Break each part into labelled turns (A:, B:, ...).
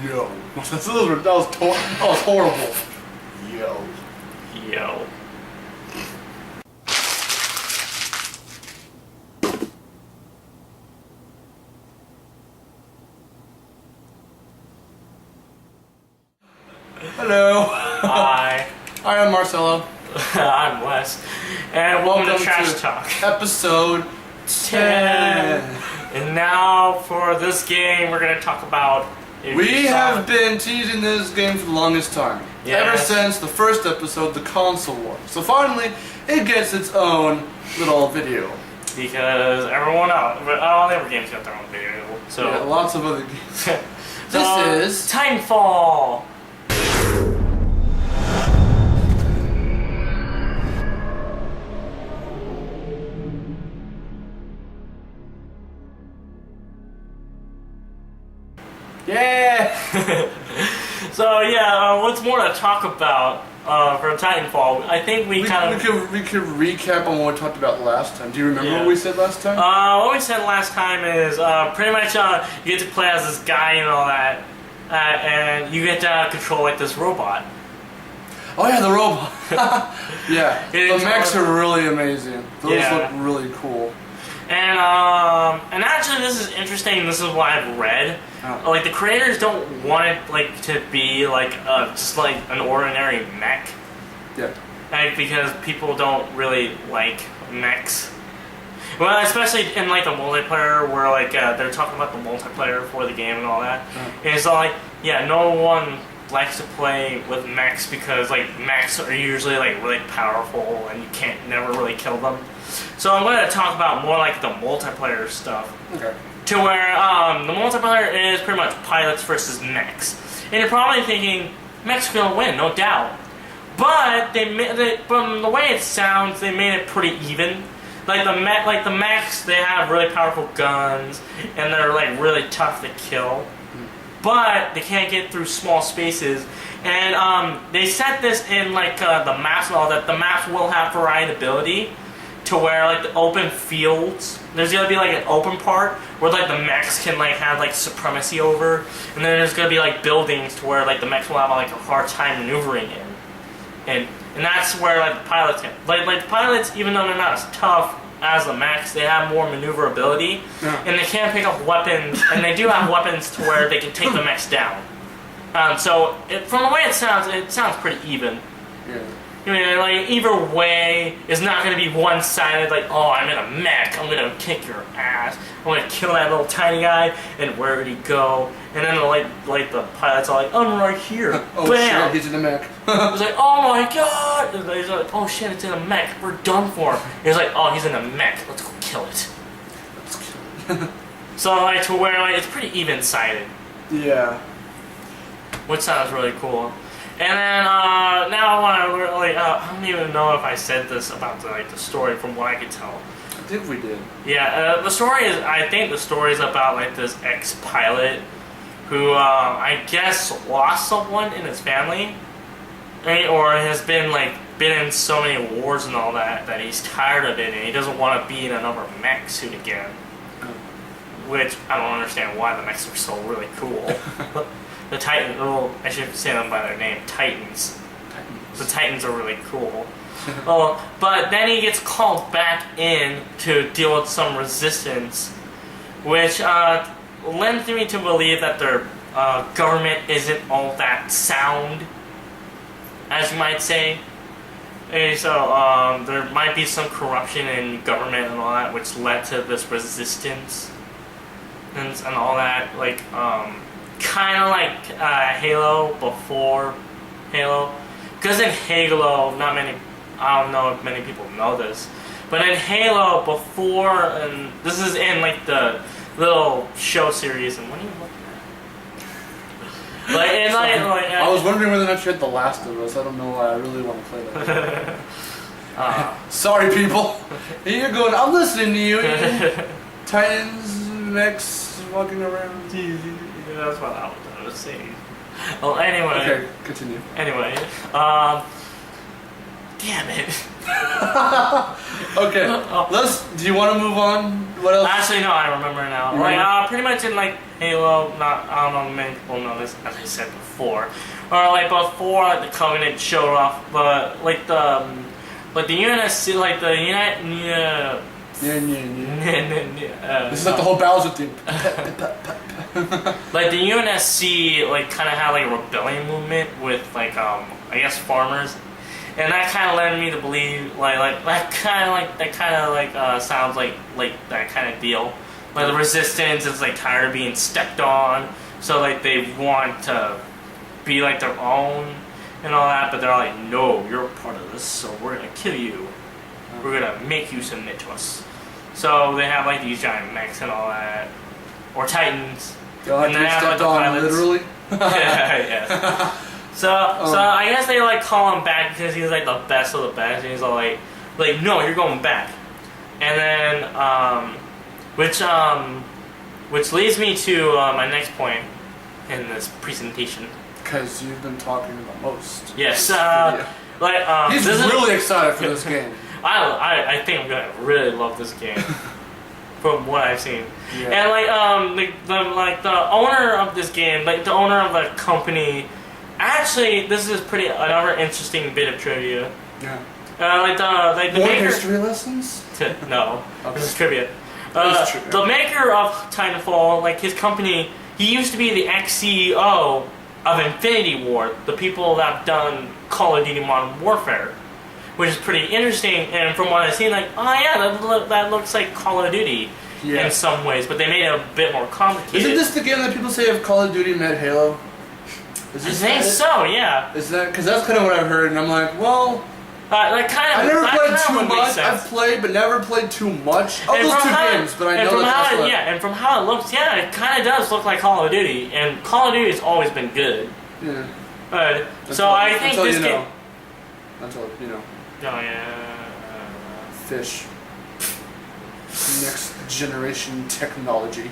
A: Yo. That was horrible. Yo.
B: Yo.
A: Hello.
B: Hi.
A: Hi, I'm Marcelo.
B: I'm Wes. And welcome to Trash Talk.
A: Episode 10.
B: And now for this game, we're going to talk about...
A: We have been teasing this game for the longest time.
B: Yes.
A: Ever since the first episode, the console war. So finally, it gets its own little video.
B: Because everyone else, all the other games got their own video. So
A: Yeah, lots of other games. This is...
B: Titanfall.
A: Yeah!
B: So yeah, what's more to talk about for Titanfall? I think we could
A: recap on what we talked about last time. Do you remember what we said last time?
B: What we said last time is pretty much you get to play as this guy and all that, and you get to control like this robot.
A: Oh yeah, the robot. Yeah, the mechs are really amazing. Those look really cool.
B: And actually, this is interesting. This is what I've read.
A: Oh.
B: Like the creators don't want it like to be like just like an ordinary mech.
A: Yeah.
B: Like, because people don't really like mechs. Well, especially in like the multiplayer, where like they're talking about the multiplayer for the game and all that. And it's like, yeah, no one likes to play with mechs because like mechs are usually like really powerful and you can't never really kill them. So I'm going to talk about more like the multiplayer stuff.
A: Okay.
B: To where the multiplayer is pretty much pilots versus mechs. And you're probably thinking, mechs are going to win, no doubt. But from the way it sounds, they made it pretty even. Like the mechs, they have really powerful guns, and they're like really tough to kill. But they can't get through small spaces. And they set this in like the maps and all that. The maps will have variability. To where like the open fields, there's gonna be like an open part where like the mechs can like have like supremacy over, and then there's gonna be like buildings to where like the mechs will have like a hard time maneuvering in, and that's where like the pilots can like the pilots, even though they're not as tough as the mechs, they have more maneuverability, and they can pick up weapons, and they do have weapons to where they can take the mechs down. So from the way it sounds pretty even.
A: Yeah.
B: I mean, like, either way is not going to be one-sided, like, oh, I'm in a mech, I'm going to kick your ass, I'm going to kill that little tiny guy, and where did he go? And then, like the pilots are like, I'm right here.
A: Oh,
B: bam!
A: shit, he's in a mech.
B: It's like, oh my god! And he's like, oh shit, it's in a mech, we're done for him. And he's like, oh, he's in a mech, let's go kill it.
A: Let's kill it.
B: So, like, to where, like, it's pretty even-sided.
A: Yeah.
B: Which sounds really coal. And then now I want to really, I don't even know if I said this about the story from what I could tell.
A: I think we did.
B: Yeah, the story is, I think the story is about like this ex-pilot who I guess lost someone in his family, right? Or has been in so many wars and all that he's tired of it and he doesn't want to be in another mech suit again. Which I don't understand why the mechs are so really cool. The Titans, well, I should say them by their name, Titans. The Titans are really cool. But then he gets called back in to deal with some resistance, which lends me to believe that their government isn't all that sound, as you might say. And so there might be some corruption in government and all that, which led to this resistance and all that, like kind of like Halo before Halo, because in Halo, I don't know if many people know this, but in Halo before, and this is in like the little show series, and what are you looking at?
A: I was wondering whether or not you had The Last of Us. I don't know why I really want to play that. Sorry, people. You're going. I'm listening to you. Titans, mechs, walking around.
B: Yeah, that's what I was saying. Well, anyway.
A: Okay, continue.
B: Anyway, damn it.
A: Okay, do you want to move on? What else?
B: Actually, no, I remember now. Like, pretty much in like Halo, I don't know, many people know this, as I said before, or like before like the Covenant showed off, but like the UNSC, like the
A: This is like the whole Bowser thing.
B: like the UNSC like kind of had like a rebellion movement with like I guess farmers, and that kind of led me to believe like that kind of sounds like that kind of deal. Like the resistance is like tired of being stepped on, so like they want to be like their own and all that, but they're like, no, you're a part of this, so we're gonna kill you. We're gonna make you submit to us. So they have like these giant mechs and all that, or Titans.
A: And they have like the pilots. Literally.
B: yeah. So I guess they like call him back because he's like the best of the best, and he's all like no, you're going back. And then which leads me to my next point in this presentation.
A: Because you've been talking the most.
B: Yes.
A: He's really excited for this game.
B: I think I'm gonna really love this game from what I've seen. Yeah. And the owner of this game, like the owner of the company, actually this is another interesting bit of trivia.
A: Yeah.
B: The
A: More
B: maker,
A: history lessons?
B: No,
A: okay.
B: This is trivia. The maker of Titanfall, like his company, he used to be the ex-CEO of Infinity Ward, the people that have done Call of Duty Modern Warfare, which is pretty interesting. And from what I've seen, like, oh yeah, that looks like Call of Duty in some ways, but they made it a bit more complicated.
A: Isn't this the game that people say if Call of Duty met Halo?
B: I think so, yeah.
A: Is that because that's kind of what I've heard, and I'm like, well.
B: I
A: never played too much. I've played, but never played too much. Oh, those two games, but I know that's what.
B: Yeah, and from how it looks, yeah, it kind of does look like Call of Duty, and Call of Duty has always been good.
A: Yeah.
B: So I think this game.
A: Until you know.
B: Oh yeah.
A: Fish. Next generation technology.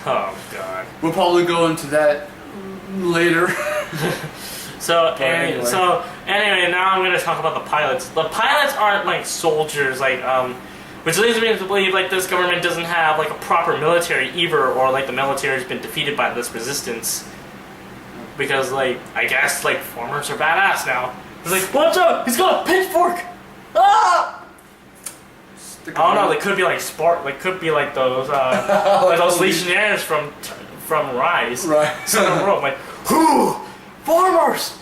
B: Oh god.
A: We'll probably go into that later.
B: Anyway, now I'm gonna talk about the pilots. The pilots aren't like soldiers, which leads me to believe like this government doesn't have like a proper military either, or like the military's been defeated by this resistance. Because like I guess like farmers are badass now. It's like, watch out! He's got a pitchfork! Ah! I don't know. They could be like Like could be like those those legionnaires from Rise.
A: Right.
B: So the world like, whoo! Farmers!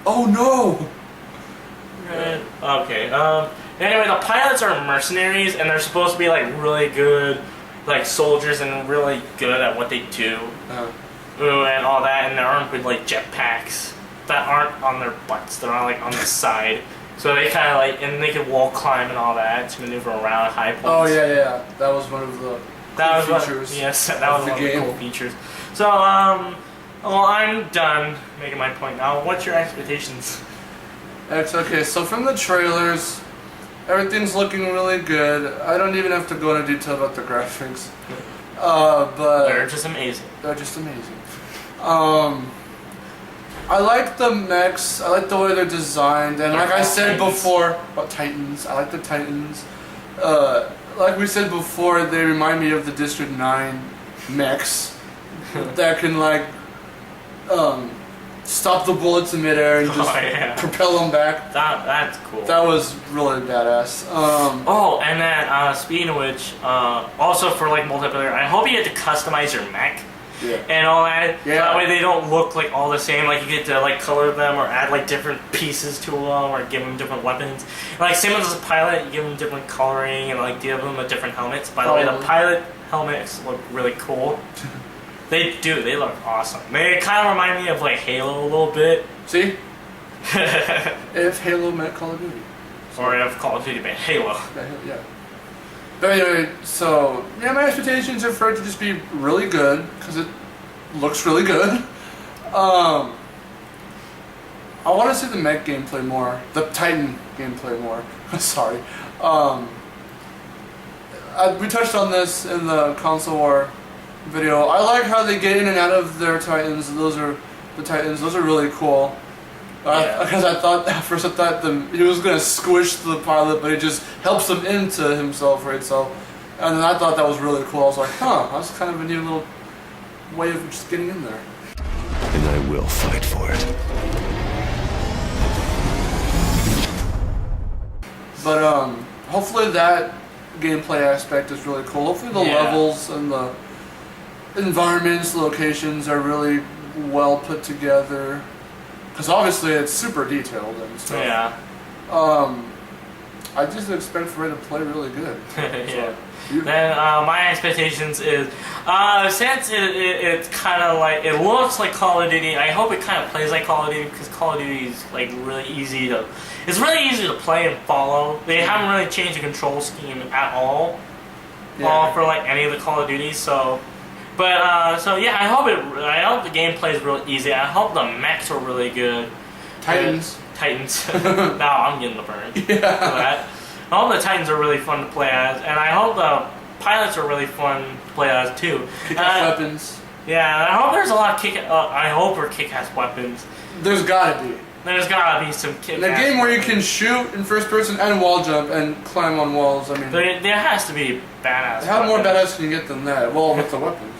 A: Oh no!
B: Okay, anyway, the pilots are mercenaries, and they're supposed to be, like, really good, like, soldiers and really good at what they do. And all that, and they're armed with, like, jetpacks that aren't on their butts. They're on, like, on the side. So they kind of, like, and they can wall climb and all that to maneuver around high points.
A: Oh, yeah. That was one of the features.
B: Yes, that was one of the cool features. So, well, I'm done making my point now. What's your expectations?
A: It's okay. So from the trailers, everything's looking really good. I don't even have to go into detail about the graphics. But
B: they're just amazing.
A: I like the mechs. I like the way they're designed. And like I said before about Titans, I like the Titans. Like we said before, they remind me of the District 9 mechs that can like stop the bullets in midair and just propel them back.
B: That's cool.
A: That was really badass.
B: And then speaking of which, also for like multiplayer, I hope you get to customize your mech.
A: Yeah.
B: And all that.
A: Yeah.
B: So that way they don't look like all the same. Like you get to like color them or add like different pieces to them or give them different weapons. Like same as a pilot, you give them different coloring and like give them a different helmets. By the way, the pilot helmets look really cool. They do. They look awesome. They kind of remind me of like Halo a little bit.
A: See? If Halo met Call of Duty.
B: Or if Call of Duty meant Halo.
A: Yeah. But anyway, so yeah, my expectations are for it to just be really good because it looks really good. I want to see the mech gameplay more, the Titan gameplay more. Sorry. We touched on this in the console war video. I like how they get in and out of their Titans. Those are the Titans. Those are really cool. Because I thought at first he was gonna squish the pilot, but it just helps him into himself, right? So And then I thought that was really cool. I was like, huh, that's kind of a neat little way of just getting in there.
C: And I will fight for it.
A: But hopefully that gameplay aspect is really cool. Hopefully the levels and the environments, locations are really well put together. Because obviously it's super detailed and stuff.
B: Yeah.
A: I just expect for it to play really good.
B: Yeah.
A: So,
B: Then my expectations is, since it's kind of like, it looks like Call of Duty, I hope it kind of plays like Call of Duty, because Call of Duty is like really easy to, it's really easy to play and follow. They haven't really changed the control scheme at all for like any of the Call of Duties, so. But so yeah, I hope the gameplay is real easy. I hope the mechs are really good.
A: Titans.
B: Now I'm getting the burn.
A: Yeah.
B: That. I hope the Titans are really fun to play as, and I hope the pilots are really fun to play as too.
A: Kick-ass weapons.
B: Yeah, I hope there's a lot of I hope we're kick-ass weapons.
A: There's gotta be.
B: There's gotta be some kick-ass.
A: In a game where you can shoot in first person and wall jump and climb on walls, I mean.
B: There has to be badass.
A: How more badass can you get than that? Well, with the weapons.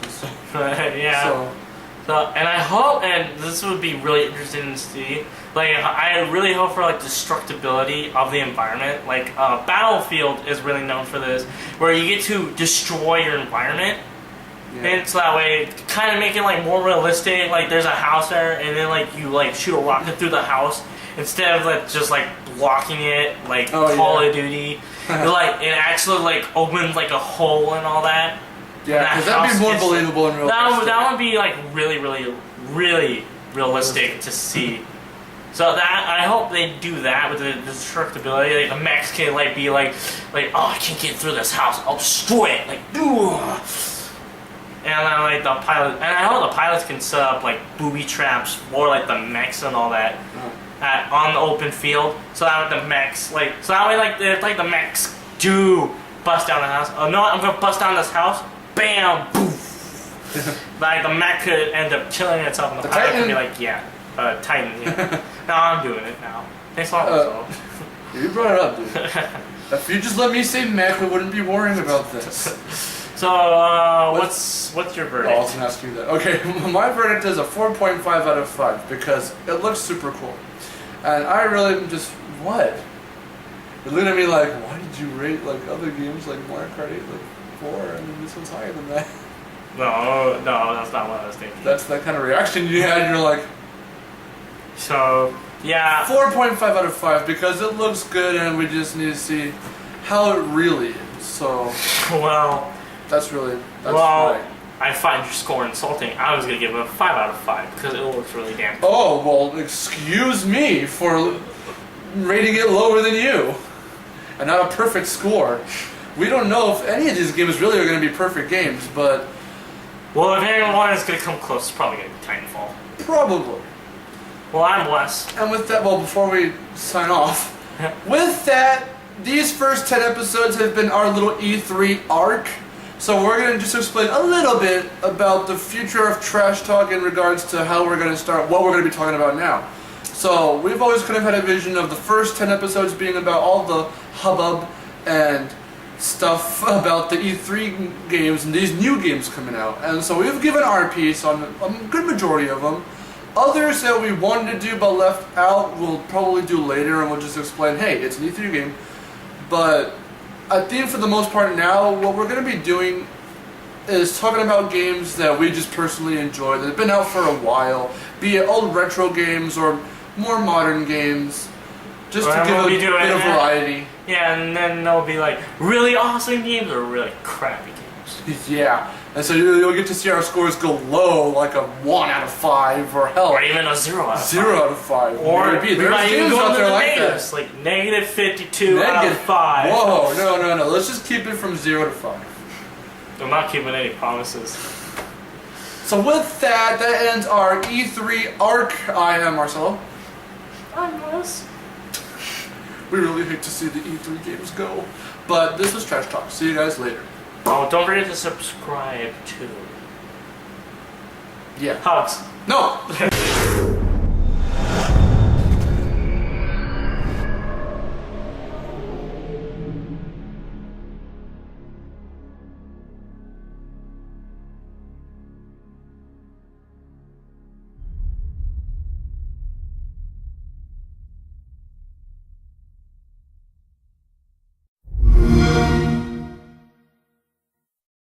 B: Yeah. So, and I hope, and this would be really interesting to see, like, I really hope for, like, destructibility of the environment. Like, Battlefield is really known for this, where you get to destroy your environment. Yeah. And so that way, kind of make it, like, more realistic. Like, there's a house there, and then, like, you, like, shoot a rocket through the house, instead of, like, just, like, blocking it, like, Call of Duty. Like, it actually, like, opens, like, a hole and all that.
A: Yeah, because that'd be more believable in real life.
B: That would be like really, really, really realistic to see. So that I hope they do that with the destructibility. Like the mechs can like be like oh, I can't get through this house, I'll destroy it. Like ooh. And then like the pilot, and I hope the pilots can set up like booby traps for like the mechs and all that on the open field. So that the mechs like that way like if like the mechs do bust down the house. Oh no, I'm gonna bust down this house. Bam! Poof! Like the mech could end up killing itself, and the pilot could be like, Titan. Yeah. No, I'm doing it now. Thanks a lot.
A: You brought it up, dude. If you just let me say mech, we wouldn't be worrying about this.
B: So, what's your verdict?
A: I was gonna ask you that. Okay, my verdict is a 4.5 out of 5 because it looks super cool, and I really just what? You're looking at me like, why did you rate like other games like Mario Kart 8 like 4 and then this one's higher than that?
B: No, that's not what I was thinking.
A: That's that kind of reaction you had. You're like,
B: so yeah,
A: 4.5 out of 5 because it looks good and we just need to see how it really is. So
B: well,
A: that's right.
B: I find your score insulting. I was gonna give it a 5 out of 5 because it looks really damn cool.
A: Oh well, excuse me for rating it lower than you, and not a perfect score. We don't know if any of these games really are going to be perfect games, but...
B: Well, if anyone is going to come close, it's probably going to be Titanfall.
A: Probably.
B: Well, I'm Wes.
A: And with that, well, before we sign off, with that, these first 10 episodes have been our little E3 arc. So we're going to just explain a little bit about the future of Trash Talk in regards to how we're going to start, what we're going to be talking about now. So we've always kind of had a vision of the first 10 episodes being about all the hubbub and stuff about the E3 games and these new games coming out. And so we've given our piece on a good majority of them. Others that we wanted to do but left out we'll probably do later, and we'll just explain, hey, it's an E3 game. But I think for the most part now, what we're going to be doing is talking about games that we just personally enjoy, that have been out for a while, be it old retro games or more modern games, just to give a bit of variety.
B: Yeah, and then there'll be like really awesome games or really crappy games.
A: Yeah, and so you'll get to see our scores go low, like a 1 out of 5, or hell,
B: or even a 0 out of 5.
A: 0 out of 5.
B: Or
A: maybe
B: we might even go
A: out
B: into
A: there
B: the
A: like
B: negatives,
A: that.
B: like negative 52 out of 5.
A: Whoa, no. Let's just keep it from 0 to 5.
B: I'm not keeping any promises.
A: So with that ends our E3 arc. I am Marcelo.
B: I'm Wes.
A: We really hate to see the E3 games go. But this was Trash Talk. See you guys later.
B: Oh, don't forget to subscribe too.
A: Yeah.
B: Hugs.
A: No!